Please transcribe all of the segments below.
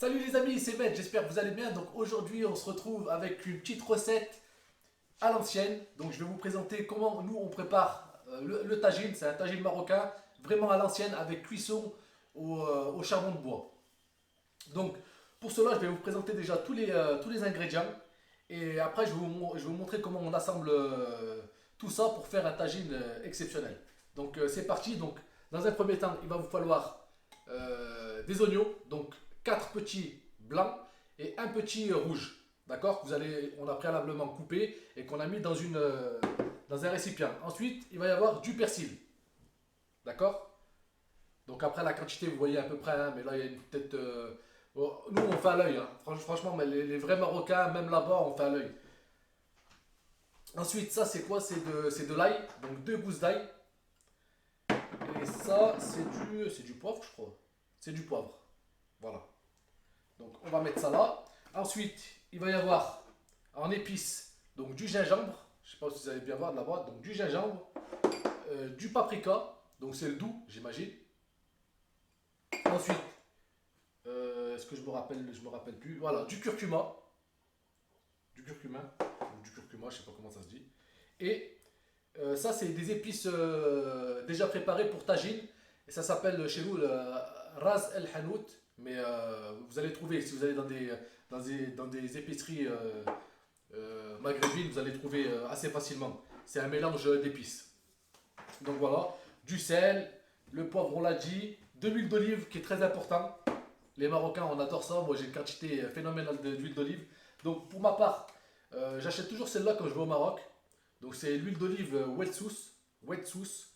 Salut les amis, c'est Med, j'espère que vous allez bien. Donc aujourd'hui on se retrouve avec une petite recette à l'ancienne. Donc je vais vous présenter comment nous on prépare le tagine. C'est un tagine marocain, vraiment à l'ancienne avec cuisson au charbon de bois. Donc pour cela je vais vous présenter déjà tous les ingrédients. Et après je vais vous montrer comment on assemble tout ça pour faire un tagine exceptionnel. Donc c'est parti. Donc dans un premier temps il va vous falloir des oignons. Donc 4 petits blancs et un petit rouge. D'accord. On a préalablement coupé et qu'on a mis dans un récipient. Ensuite, il va y avoir du persil. D'accord. Donc après la quantité, vous voyez à peu près, hein, mais là il y a une peut-être. Bon, nous on fait à l'œil. Hein. Franchement, mais les vrais Marocains, même là-bas, on fait à l'œil. Ensuite, ça c'est quoi? C'est de l'ail. Donc 2 gousses d'ail. Et ça, c'est du poivre, je crois. C'est du poivre. Voilà. Donc on va mettre ça là. Ensuite, il va y avoir en épices donc du gingembre. Je ne sais pas si vous allez bien voir de là-bas. Donc du gingembre, du paprika. Donc c'est le doux, j'imagine. Ensuite, est-ce que je me rappelle? Je me rappelle plus. Voilà, du curcuma. Du curcuma. Ou du curcuma, je ne sais pas comment ça se dit. Et ça, c'est des épices déjà préparées pour tagine. Et ça s'appelle chez nous le Ras El Hanout. Mais vous allez trouver, si vous allez dans des épiceries maghrébines, vous allez trouver assez facilement. C'est un mélange d'épices. Donc voilà, du sel, le poivre, on l'a dit, de l'huile d'olive qui est très important. Les Marocains, on adore ça. Moi, j'ai une quantité phénoménale d'huile d'olive. Donc pour ma part, j'achète toujours celle-là quand je vais au Maroc. Donc c'est l'huile d'olive wet sauce. Wet sauce.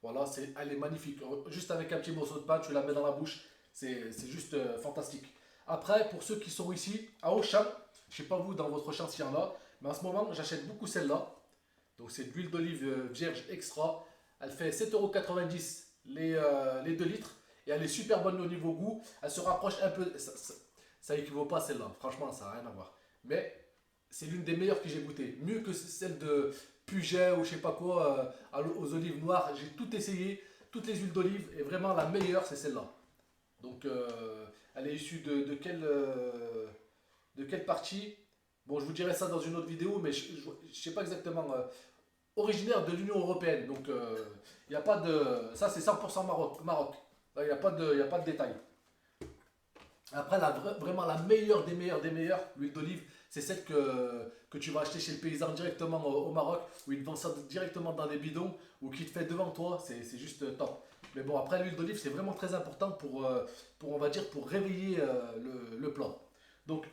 Voilà, elle est magnifique. Juste avec un petit morceau de pain, tu la mets dans la bouche. C'est juste fantastique. Après, pour ceux qui sont ici, à Auchan, je ne sais pas vous dans votre champ s'il y en a, mais en ce moment, j'achète beaucoup celle-là. Donc c'est de l'huile d'olive vierge extra. Elle fait 7,90 € les 2 litres. Et elle est super bonne au niveau goût. Elle se rapproche un peu. Ça équivaut pas à celle-là. Franchement, ça n'a rien à voir. Mais c'est l'une des meilleures que j'ai goûtées. Mieux que celle de Puget ou je sais pas quoi, aux olives noires. J'ai tout essayé, toutes les huiles d'olive. Et vraiment, la meilleure, c'est celle-là. Donc, elle est issue de quelle partie? Bon, je vous dirai ça dans une autre vidéo, mais je ne sais pas exactement. Originaire de l'Union Européenne. Donc, il n'y a pas de. Ça, c'est 100% Maroc. Maroc. Il n'y a pas de, y a pas de détail. Après, vraiment la meilleure des meilleures, l'huile d'olive, c'est celle que tu vas acheter chez le paysan directement au Maroc, où il te vend ça directement dans des bidons, ou qui te fait devant toi, c'est juste top. Mais bon, après, l'huile d'olive, c'est vraiment très important pour, on va dire, pour réveiller le plat. Donc,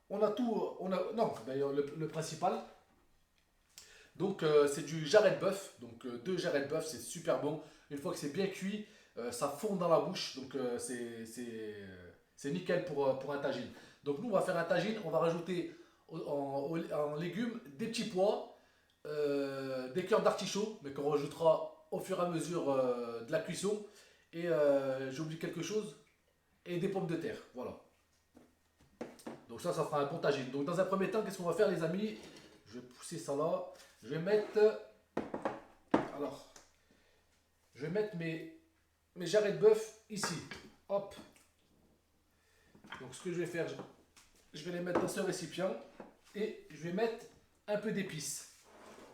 on a tout, non, d'ailleurs, le principal, donc c'est du jarret de bœuf, donc 2 jarrets de bœuf, c'est super bon. Une fois que c'est bien cuit, ça fond dans la bouche, donc c'est nickel pour un tagine. Donc nous on va faire un tagine, on va rajouter en légumes des petits pois, des cœurs d'artichaut, mais qu'on rajoutera au fur et à mesure de la cuisson. Et j'oublie quelque chose, et des pommes de terre, voilà. Donc ça fera un bon tagine. Donc dans un premier temps, qu'est-ce qu'on va faire les amis? Je vais pousser ça là. Je vais mettre. Alors, je vais mettre mes jarrets de bœuf ici. Hop. Donc ce que je vais faire, je vais les mettre dans ce récipient et je vais mettre un peu d'épices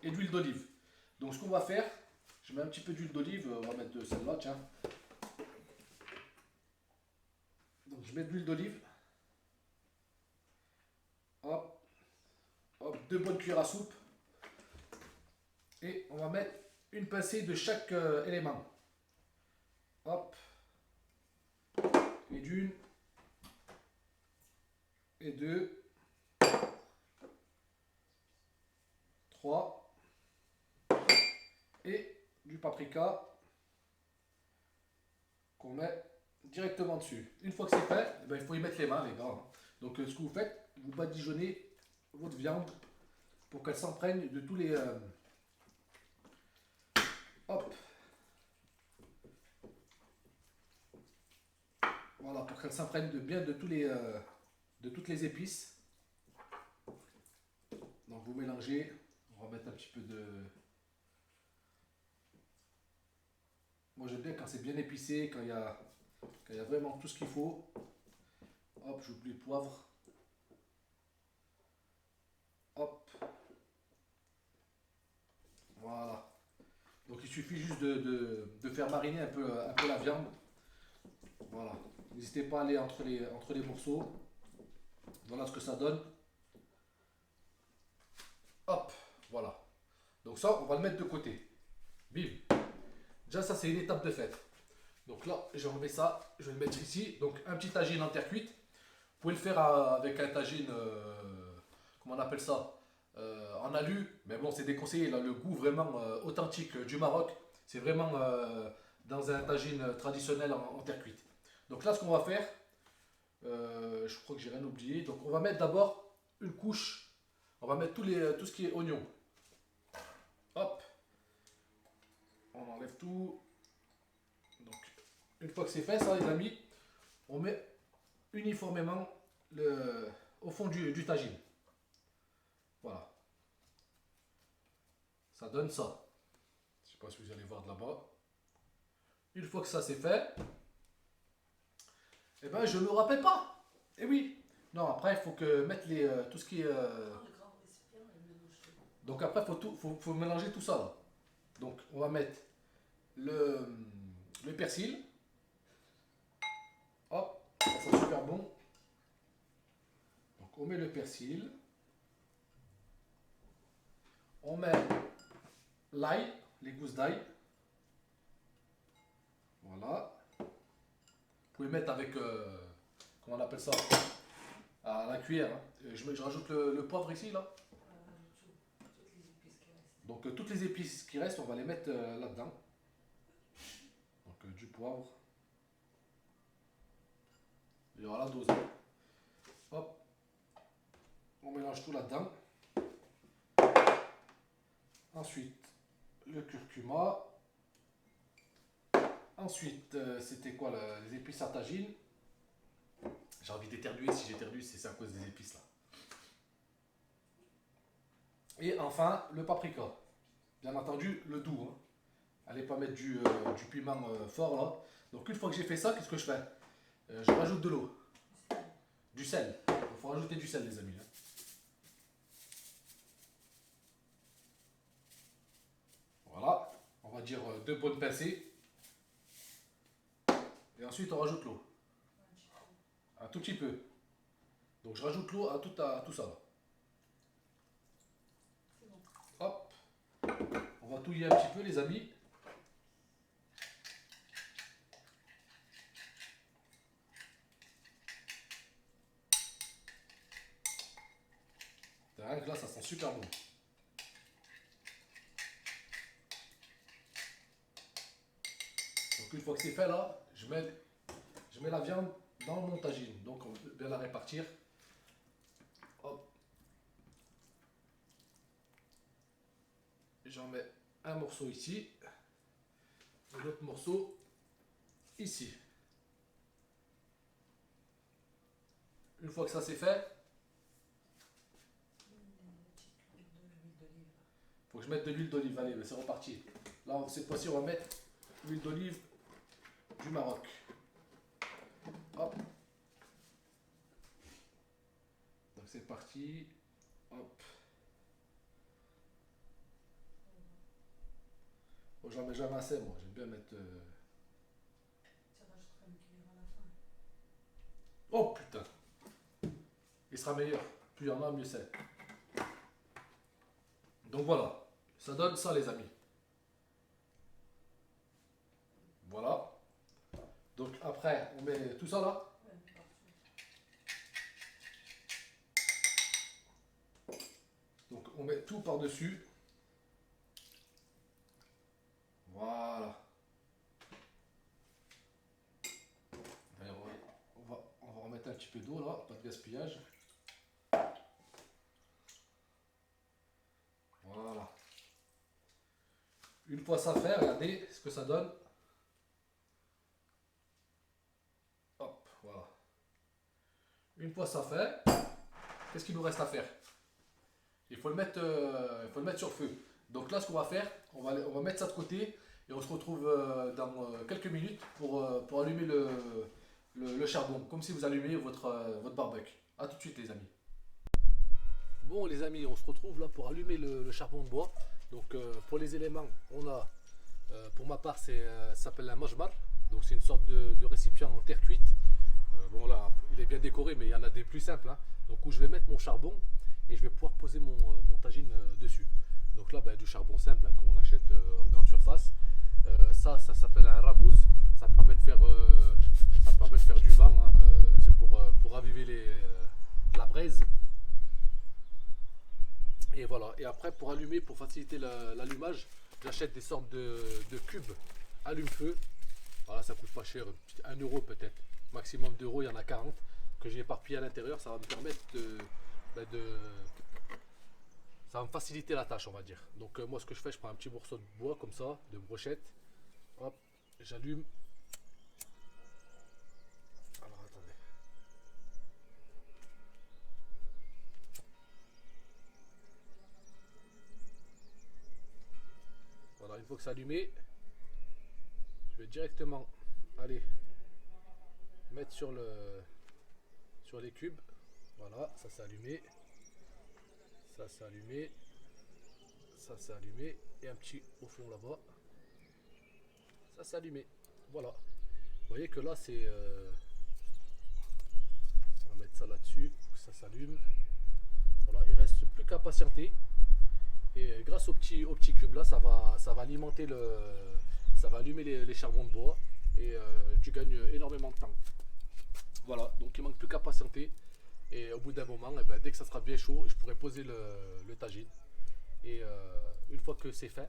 et d'huile d'olive. Donc ce qu'on va faire, je mets un petit peu d'huile d'olive, on va mettre de celle-là, tiens. Donc je mets de l'huile d'olive. Hop, hop, 2 bonnes cuillères à soupe. Et on va mettre une pincée de chaque élément. Hop, et d'une, et deux, trois, et du paprika qu'on met directement dessus. Une fois que c'est fait, eh ben, il faut y mettre les mains, les gars. Donc, ce que vous faites, vous badigeonnez votre viande pour qu'elle s'imprègne de tous les. Hop, voilà, pour qu'elle s'imprègne bien de toutes les épices. Donc, vous mélangez. On va mettre un petit peu de. Moi, j'aime bien quand c'est bien épicé, quand il y a vraiment tout ce qu'il faut. Hop, j'oublie le poivre. Hop. Voilà. Donc il suffit juste de faire mariner un peu la viande. Voilà. N'hésitez pas à aller entre les morceaux. Voilà ce que ça donne. Hop, voilà. Donc ça, on va le mettre de côté. Bim. Déjà, ça, c'est une étape de fait. Donc là, j'ai enlevé ça. Je vais le mettre ici. Donc un petit tagine en terre cuite. Vous pouvez le faire avec un tagine, comment on appelle ça, en alu. Mais bon, c'est déconseillé. Là, le goût vraiment authentique du Maroc, c'est vraiment dans un tagine traditionnel en terre cuite. Donc là, ce qu'on va faire, je crois que j'ai rien oublié. Donc on va mettre d'abord une couche. On va mettre tout ce qui est oignon. Hop. On enlève tout. Donc une fois que c'est fait, ça les amis, on met uniformément au fond du tagine. Voilà. Ça donne ça. Je ne sais pas si vous allez voir de là-bas. Une fois que ça c'est fait, eh ben je ne me rappelle pas. Eh oui. Non, après il faut que mettre tout ce qui est. Donc après faut mélanger tout ça là. Donc on va mettre le persil. Hop, ça sent super bon. Donc on met le persil. On met l'ail, les gousses d'ail. Voilà. Vous pouvez mettre avec, comment on appelle ça, à la cuillère. Hein. Je rajoute le poivre ici, là. Donc toutes les épices qui restent, on va les mettre là-dedans. Donc du poivre. Il y aura la dose. Hop. On mélange tout là-dedans. Ensuite, le curcuma. Ensuite, c'était quoi les épices à tagine. J'ai envie d'éternuer, si j'éternue, c'est à cause des épices là. Et enfin, le paprika. Bien entendu, le doux. Hein. Allez pas mettre du piment fort là. Donc une fois que j'ai fait ça, qu'est-ce que je fais? Je rajoute de l'eau. Du sel. Il faut rajouter du sel les amis. Hein. Voilà. On va dire 2 bonnes pincées. Et ensuite on rajoute l'eau. Un tout petit peu. Donc je rajoute l'eau à tout ça. Là. Hop. On va touiller un petit peu les amis. Rien que là ça sent super bon. Donc une fois que c'est fait là, je mets la viande dans mon tagine. Donc on va bien la répartir. Hop. J'en mets un morceau ici. Et l'autre morceau ici. Une fois que ça c'est fait, faut que je mette de l'huile d'olive. Allez, c'est reparti. Là, cette fois-ci, on va mettre l'huile d'olive du Maroc. Hop. Donc c'est parti. Hop. Bon, j'en mets jamais assez, moi. J'aime bien mettre. Oh putain. Il sera meilleur. Plus il y en a, mieux c'est. Donc voilà. Ça donne ça, les amis. Voilà. Donc après, on met tout ça là. Donc on met tout par-dessus. Voilà. D'ailleurs, on va remettre un petit peu d'eau là, pas de gaspillage. Voilà. Une fois ça fait, regardez ce que ça donne. Hop, voilà. Une fois ça fait, qu'est-ce qu'il nous reste à faire? Il faut le mettre sur le feu. Donc là, ce qu'on va faire, on va mettre ça de côté et on se retrouve dans quelques minutes pour allumer le charbon, comme si vous allumiez votre barbecue. A tout de suite les amis. Bon les amis, on se retrouve là pour allumer le charbon de bois. Donc pour les éléments, on a, pour ma part, ça s'appelle un mojmar. Donc c'est une sorte de récipient en terre cuite. Bon là, il est bien décoré, mais il y en a des plus simples, hein. Donc où je vais mettre mon charbon et je vais pouvoir poser mon tagine dessus. Donc là, bah, du charbon simple hein, qu'on achète en grande surface. Ça s'appelle un rabouz. Ça permet de faire, du vent, hein. C'est pour raviver la braise. Et voilà. Et après, pour allumer, pour faciliter l'allumage, j'achète des sortes de cubes allume-feu. Voilà, ça coûte pas cher, 1 euro peut-être. Maximum d'euros, il y en a 40 que j'ai éparpillé à l'intérieur. Ça va me permettre bah, ça va me faciliter la tâche, on va dire. Donc moi, ce que je fais, je prends un petit morceau de bois comme ça, de brochette. Hop, j'allume. Alors attendez. Voilà, une fois que c'est allumé, je vais directement aller mettre sur les cubes. Voilà, ça c'est allumé. Ça c'est allumé. Ça c'est allumé. Et un petit au fond là-bas. Ça c'est allumé. Voilà. Vous voyez que là c'est... on va mettre ça là-dessus. Ça s'allume. Voilà, il reste plus qu'à patienter. Et grâce au petit cube là, ça va alimenter ça va allumer les charbons de bois. Et tu gagnes énormément de temps. Voilà, donc il manque plus qu'à patienter. Et au bout d'un moment, eh ben, dès que ça sera bien chaud, je pourrai poser le tagine. Et une fois que c'est fait,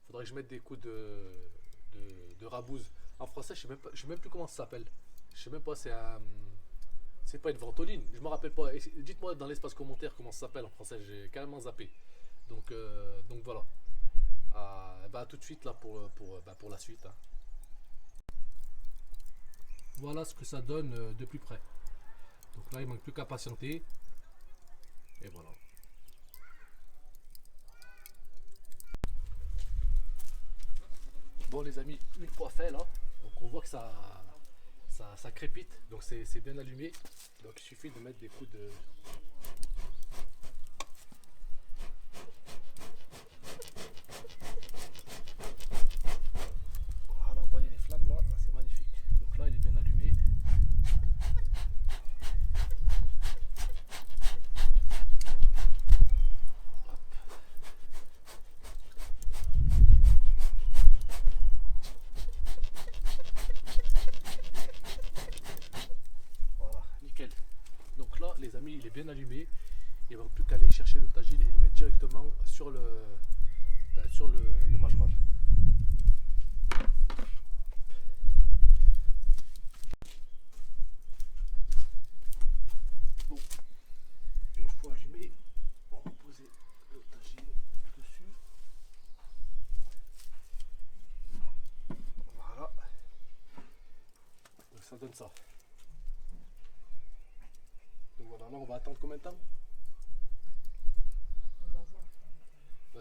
il faudrait que je mette des coups de rabouze. En français, je sais même plus comment ça s'appelle. Je sais même pas, c'est pas une ventoline. Je me rappelle pas. Dites-moi dans l'espace commentaire comment ça s'appelle en français. J'ai carrément zappé. Donc voilà. Bah, tout de suite là pour la suite, hein. Voilà ce que ça donne de plus près. Donc là, il manque plus qu'à patienter. Et voilà. Bon les amis, une fois fait là, donc on voit que ça crépite, donc c'est bien allumé. Donc il suffit de mettre des coups de... Voilà, vous voyez les flammes là, c'est magnifique. Donc là il est bien allumé. Voilà, nickel. Donc là les amis, il est bien allumé. Il ne va plus qu'à aller chercher le tagine et le mettre directement sur le mâchoire. Bon, une fois allumé, on va poser le tagine dessus. Voilà. Donc ça donne ça. Donc voilà, là on va attendre combien de temps?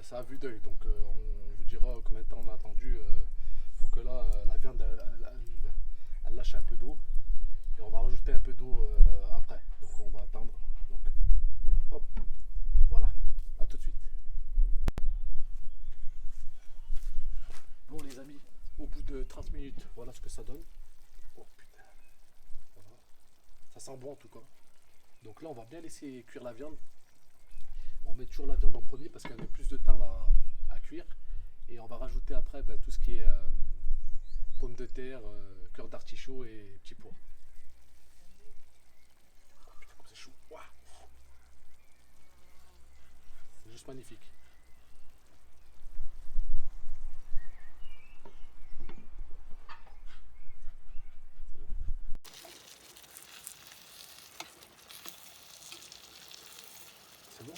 C'est à vue d'œil, donc on vous dira combien de temps on a attendu. Faut que là la viande elle lâche un peu d'eau et on va rajouter un peu d'eau après. Donc on va attendre. Donc hop, voilà, à tout de suite. Bon les amis, au bout de 30 minutes, voilà ce que ça donne. Oh putain, voilà. Ça sent bon en tout cas. Donc là on va bien laisser cuire la viande. On met toujours la viande en premier parce qu'elle met plus de temps à cuire. Et on va rajouter après bah, tout ce qui est pommes de terre, cœur d'artichaut et petits pois. Oh, putain, comme c'est chaud. Ouah. C'est juste magnifique. C'est bon.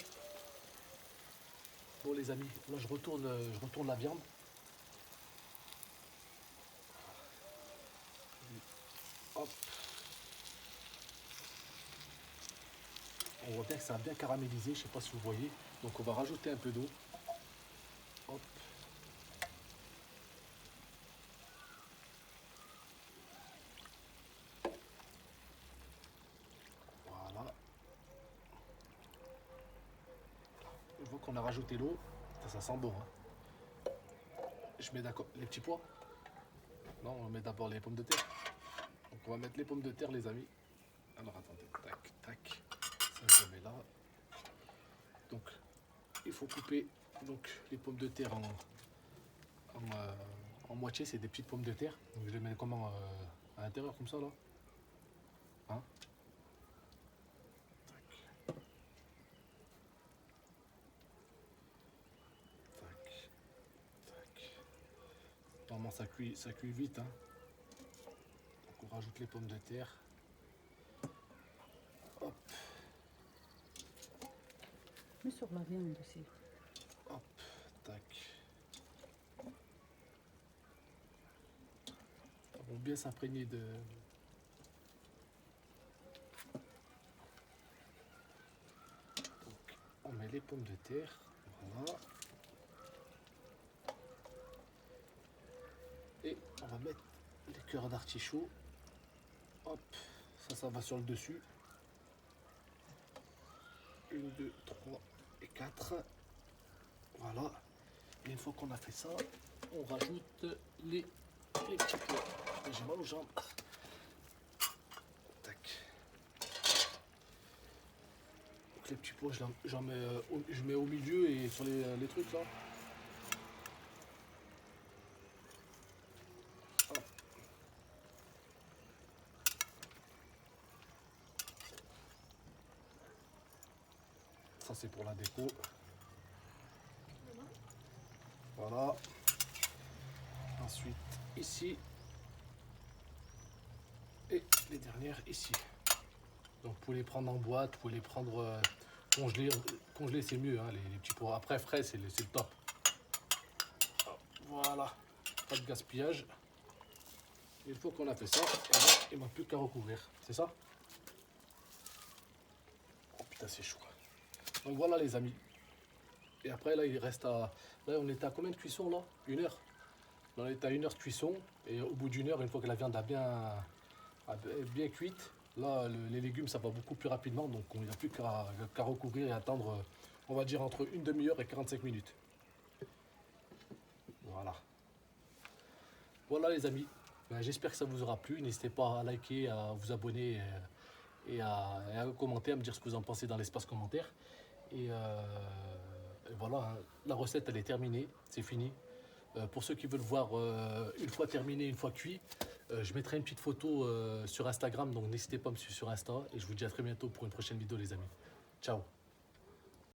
Bon les amis, là je retourne la viande. Hop. On voit bien que ça a bien caramélisé, je ne sais pas si vous voyez. Donc on va rajouter un peu d'eau. Hop. qu'on a rajouté l'eau, ça sent bon. Hein. Je mets d'accord les petits pois. Non, on met d'abord les pommes de terre. Donc on va mettre les pommes de terre, les amis. Alors attendez, tac, tac. Ça je mets là. Donc il faut couper donc les pommes de terre en moitié, c'est des petites pommes de terre. Donc je les mets comment à l'intérieur comme ça là. Hein? Tac. Tac. Tac. Normalement ça cuit vite. Hein. Donc on rajoute les pommes de terre. Hop. Mais sur la viande aussi. Hop. Tac. Elles vont bien s'imprégner de... Donc on met les pommes de terre. Voilà. Et on va mettre les cœurs d'artichaut. Hop, ça va sur le dessus. 1, 2, 3 et 4. Voilà. Et une fois qu'on a fait ça, on rajoute les petits pois. J'ai mal aux jambes. Tac. Donc les petits pois, je mets au milieu et sur les trucs là. Ça c'est pour la déco. Voilà. Ensuite ici. Et les dernières ici. Donc vous pouvez les prendre en boîte, vous pouvez les prendre congelés. Congelés c'est mieux, hein, les petits pois. Après frais c'est le top. Voilà. Pas de gaspillage. Et une fois qu'on a fait ça, il ne manque plus qu'à recouvrir. C'est ça? Oh putain c'est chaud. Donc voilà les amis. Et après là il reste à... Là on était à combien de cuisson là? 1 heure. Là, on est à 1 heure de cuisson. Et au bout d'1 heure, une fois que la viande a bien cuite, là les légumes ça va beaucoup plus rapidement. Donc il n'y a plus qu'à recouvrir et attendre, on va dire entre une demi-heure et 45 minutes. Voilà. Voilà les amis. Ben, j'espère que ça vous aura plu. N'hésitez pas à liker, à vous abonner et à commenter, à me dire ce que vous en pensez dans l'espace commentaire. Et voilà, hein. La recette elle est terminée, c'est fini. Pour ceux qui veulent voir une fois terminé, une fois cuit, je mettrai une petite photo sur Instagram, donc n'hésitez pas à me suivre sur Insta. Et je vous dis à très bientôt pour une prochaine vidéo les amis. Ciao.